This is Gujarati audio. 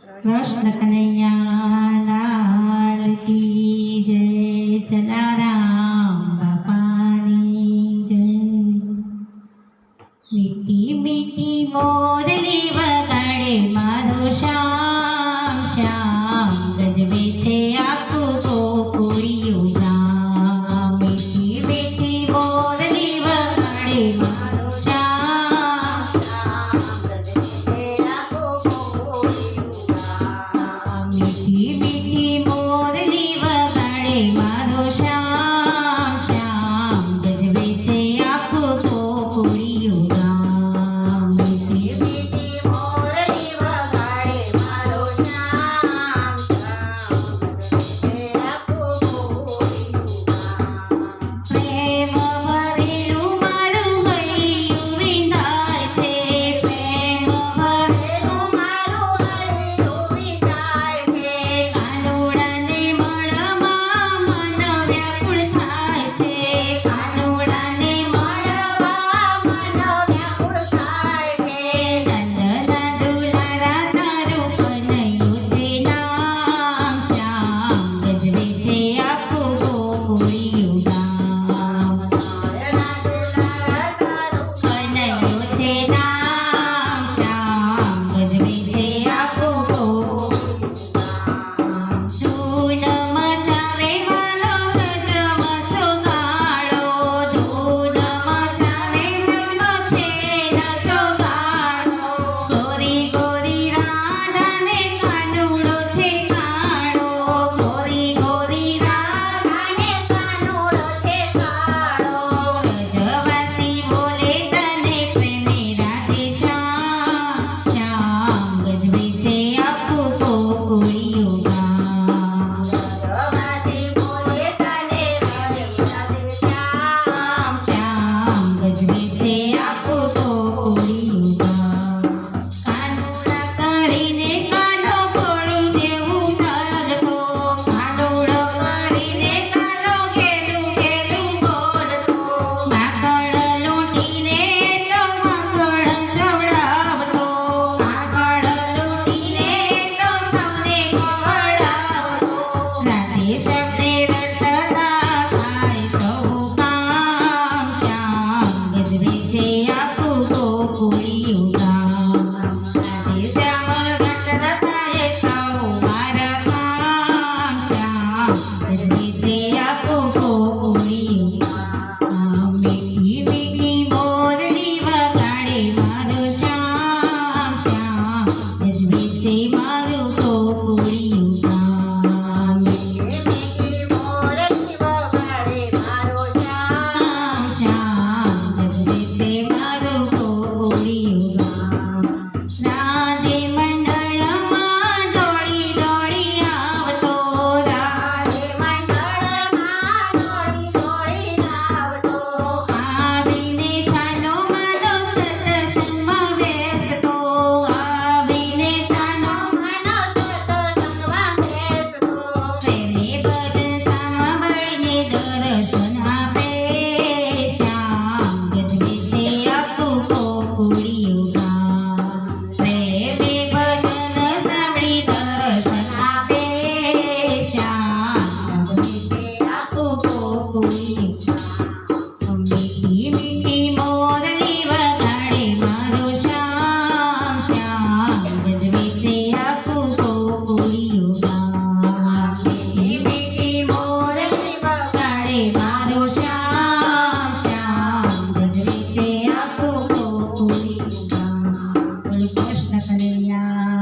કૃષ્ણ કનૈયા લાલ કી જય, જલારામ બાપાની જય। મીઠી મીઠી મોરલી વગાડે મારો શ્યામ શ્યામ, ગજબે છે આખું ગોકુળિયું ગામ। મીઠી મીઠી મોરલી વગાડે મારો શ્યામ મીઠી મીઠી મોરલી વગાડે મારો શ્યામ શ્યામ, ગજબે છે આખું ગોકુળિયું ગામ। મીઠી મીઠી મોરલી વગાડે મારો શ્યામ શ્યામ, પ્રેમ ભરેલું મારું હૈયું વિંધાય છે, પ્રેમ ભરેલું મારું હૈયું વિંધાય છે। કાનુડાને મળવામાં મન વ્યાકુળ થાય છે, કાનુડાને મળવા મન વ્યાકુળ થાય છે। નંદના દુલારા તારું કનૈયું છે નામ શ્યામ, ગજબે છે આખું ગોકુળિયું ગામ। નંદના દુલારા તારું કનૈયું છે નામ શ્યામ, ગજબે છે આખું ગોકુળિયું ગામ। ધૂન મચાવે વાલો વ્રજમાં ચોગાડો, ધૂન મચાવે વ્રજમાં છે ચોગાડો। ગોરી ગોરી રાધાને કાનુડો છે કાળો, ગોરી ગોરી રાધાને કાનુડો છે કાળો। વ્રજવાસી બોલે તને પ્રેમે રાધે શ્યામ શ્યામ, ગજબે છે આખું ગોકુળિયું ગામ। વ્રજવાસી બોલે તને પ્રેમે રાધે શ્યામ શ્યામ, ગજબે છે આખું ગોકુળિયું ગામ। કાનુડા કરીને કાનો ફોડું દેવું ધરતો, કાનુડો કરીને કાનો ઘેલું ઘેલું બોલતો। માખણ લૂંટીને તો માખણ ખવડાવતો, માખણ લૂંટીને તો સૌને ખવડાવતો। રાધે શબ્દે રટતા થાય સૌ કામ શ્યામ, ગજબે છે આખું ગોકુળિયું ગામ। રાધે શ્યામ રટતા થાય સૌ મારા કામ શ્યામ, ગજબે છે આખું ગોકુળિયું ગામ। મીઠી મીઠી મોરલી વગાડે મારો શ્યામ શ્યામ, ગજબે છે મારું ગોકુળિયું ગામ। મીઠી મીઠી મોરલી વગાડે મારો શ્યામ શ્યામ, ગજબે છે મારું ગોકુળિયું ગામ। રાધે મંડળમાં દોડી દોડી આવતો, રાધે મંડળમાં દોડી દોડી આવતો। આવીને કાનો માનો સત્સંગમાં બેસતો, આવીને કાનો માનો સત્સંગમાં બેસતો। પ્રેમે ભજન સાંભળીને દર્શન આપે શ્યામ, ગજબે છે આખું ગોકુળિયું ગામ। પ્રેમે ભજન સાંભળી દર્શન આપે શ્યામ, ગજબે છે આખું ગોકુળિયું ગામ। મીઠી મીઠી મોરલી વગાડે મારો શ્યામ શ્યામ, ગજબે છે આખું ગોકુળિયું ગામ। મીઠી મીઠી મોરલી વગાડે મારો શ્યામ શ્યામ, ગજબે છે આખું ગોકુળિયું ગામ। બોલો કૃષ્ણ કનૈયા